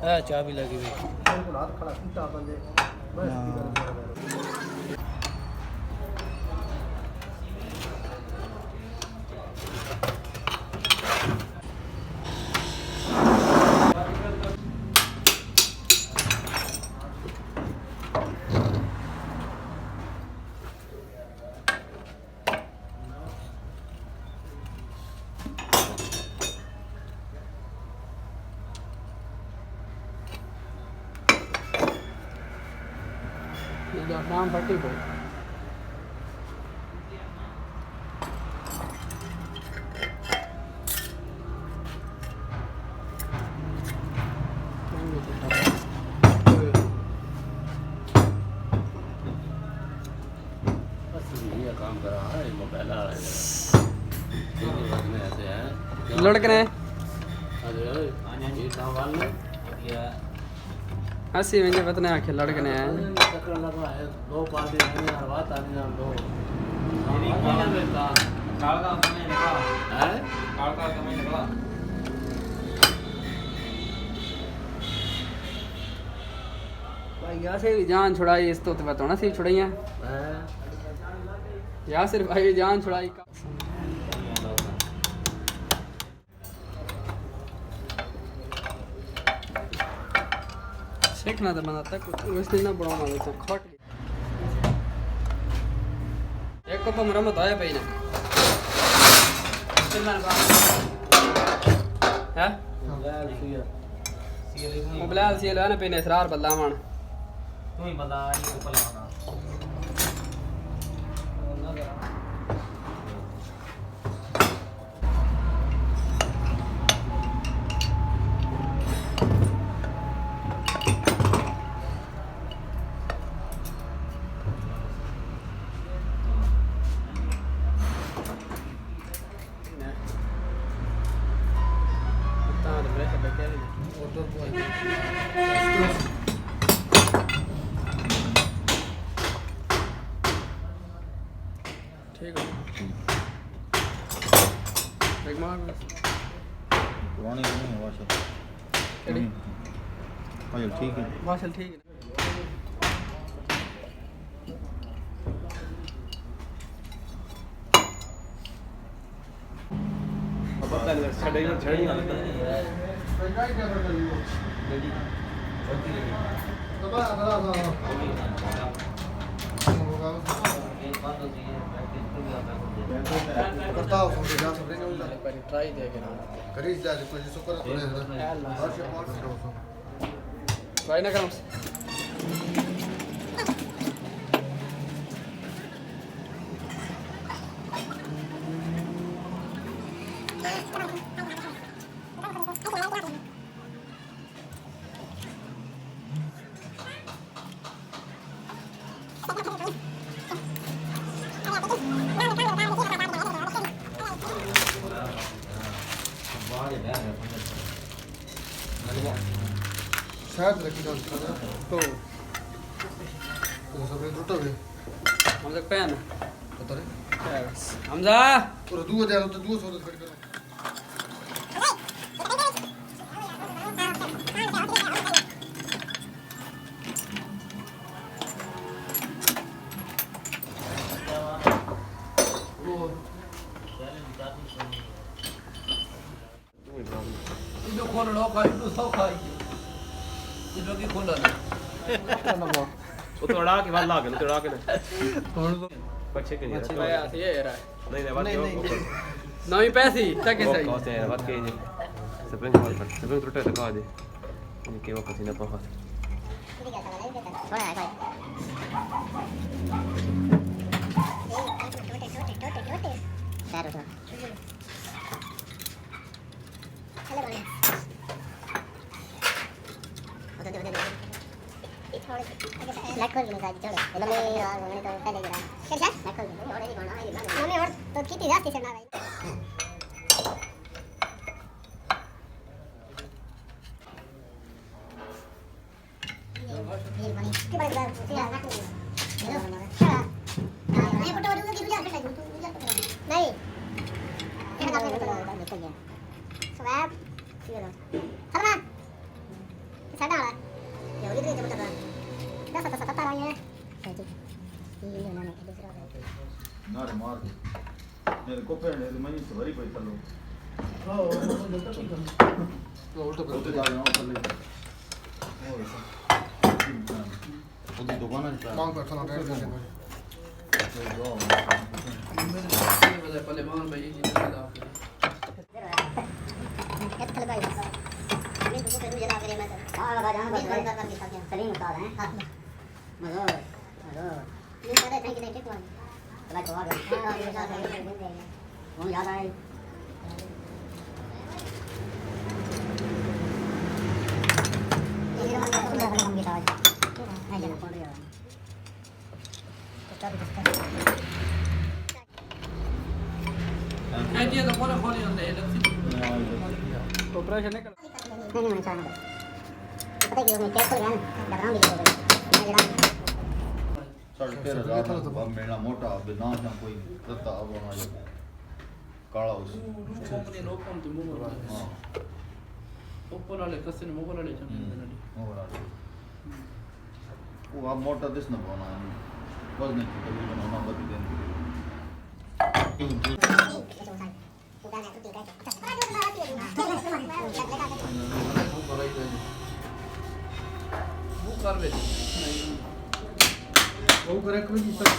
है चाबी लगी हुई। diaphragm फटी कोई काम कर रहा है मोबाइल आ रहा है ऐसे है लड़कने अरे ये काम वाले या हंसी मुझे पता नहीं आखिर लड़कने हैं चक्कर लगा है दो पार्टी है यार बात आने ना दो मेरी क्या बेटा काल का समय निकला है काल का समय निकला भाई यहाँ से भी जान छुड़ाई इस तो बात होना सी छुड़ाई है यहाँ सिर्फ भाई जान छुड़ाई का सीखना तो बनाता कुछ वैसे ना बनाना वैसे खट एक कप मेरा मत आया भाई ने है मोबाइल सील है ना पीने इसरार बदलावन तू ही बता ये को पलाना ठीक है एक मार पुरानी नहीं है वाशल ठीक है वाशल ठीक है अब पता नहीं छड़े में छड़ी ना करता हूं समझ जा सब नहीं एक बार ट्राई दे के ना करीज जा कोई जिसको कर तो है ट्राई ना करो शायद रखी तो तो सब टूटा भी हम तक पैन पता नहीं हमजा और दूर जा तो दूर सो तो खड़ी करो इधर खोल लो खाई तो सब खाई इधर की खोल लो वो तो अड़ा के बाद लागे तो अड़ा के ना कौन तो बच्चे के अच्छी बात है ये रहा नहीं नहीं बात नवी पैसी तक सही कौन है बात के स्प्रिंग कॉल पर स्प्रिंग टूटे तो कहा दे ये के वो पसीना बहुत लाखों की निकाल छोड़ो मतलब मैं और मैंने तो पहले गिरा क्या लाखों की और नहीं बना मैंने और तो कितनी जाती से ना भाई ये बनी के बाद फिर लाखों की ये फोटो वाली की गुजार कर नहीं ये ना निकल गया स्वैप ये लो खबरा ਸਾਡਾ ਵਾਲਾ ਇਹ ਉਹਦੀ ਤੇ ਮੁੰਡਾ ਦਾ ਸੱਤ ਸੱਤ ਤਾਰਾਂ ਹੈ ਜੀ ਇਹ ਉਹਨਾਂ ਨੇ ਦੂਸਰਾ ਨਾਰੇ ਮਾਰ ਦੇ ਮੇਰੇ ਕੋ ਪੈਣੇ ਤੇ ਮੈਂ ਸਵਾਰੀ ਕੋਈ ਕਰ ਲੋ ਉਲਟਾ ਉਹ ਤੇ ਜਾ ਨਾ ਥੱਲੇ ਹੋਰ ਉਹਦੀ ਦੁਕਾਨ ਹੈ ਮੰਗ ਬੈਠਾ ਨਾ ਬੈਠ ਕੇ मेरे बता पहले मान भाई जी बता ਇਹ ਥਲ ਭਾਈ ਮੈਂ ਦੁਕਾਨ ਤੇ ਜਰਾ ਕਰੇ ਮੈਂ ਤਾਂ ਲਗਾ ਜਾਣਾ ਬਸ ਕਰ ਕੇ ਸਾਥ ਸਰੀਂ ਉਤਾਰ ਹੈ ਮਜ਼ਾ ये सारे थैंक यू टिक वाली चला तो आ गया हां ये सारे दे देंगे वो याद आए ये वाला तो लगा हम गिटार है जाना पड़ रहा तो तब है ये तो कौन खोली होते है लक्ष्मी ऑपरेशन नहीं नहीं नहीं चाहना पता है कि मैं कैसे गया ना डराऊंगी तो मैं जरा ਸਾਡੇ ਤੇਰਾ ਰਾਤ ਬਾ ਮੇਰਾ ਮੋਟਾ ਬਿਨਾ ਜਾਂ ਕੋਈ ਦਿੱਤਾ ਬਣਾ ਜਾ ਕਾਲਾ ਉਸ कंपनी लोकम तो मुंह ਹਾਂ ऊपर वाले कसे ने मुंह वाले चंगे ਹੋਰ ਆ ਉਹ ਆ ਮੋਟਾ ਦਿਸ ਨਾ ਬਣਾ ਬਸ ਨਹੀਂ ਕਿ ਬਣਾਉਣਾ ਬਦ ਦੇ वो कर बे नहीं ਉਹ ਕਰੇ ਕੋਈ ਜੀ ਸਰ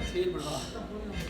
सेल बढ़ा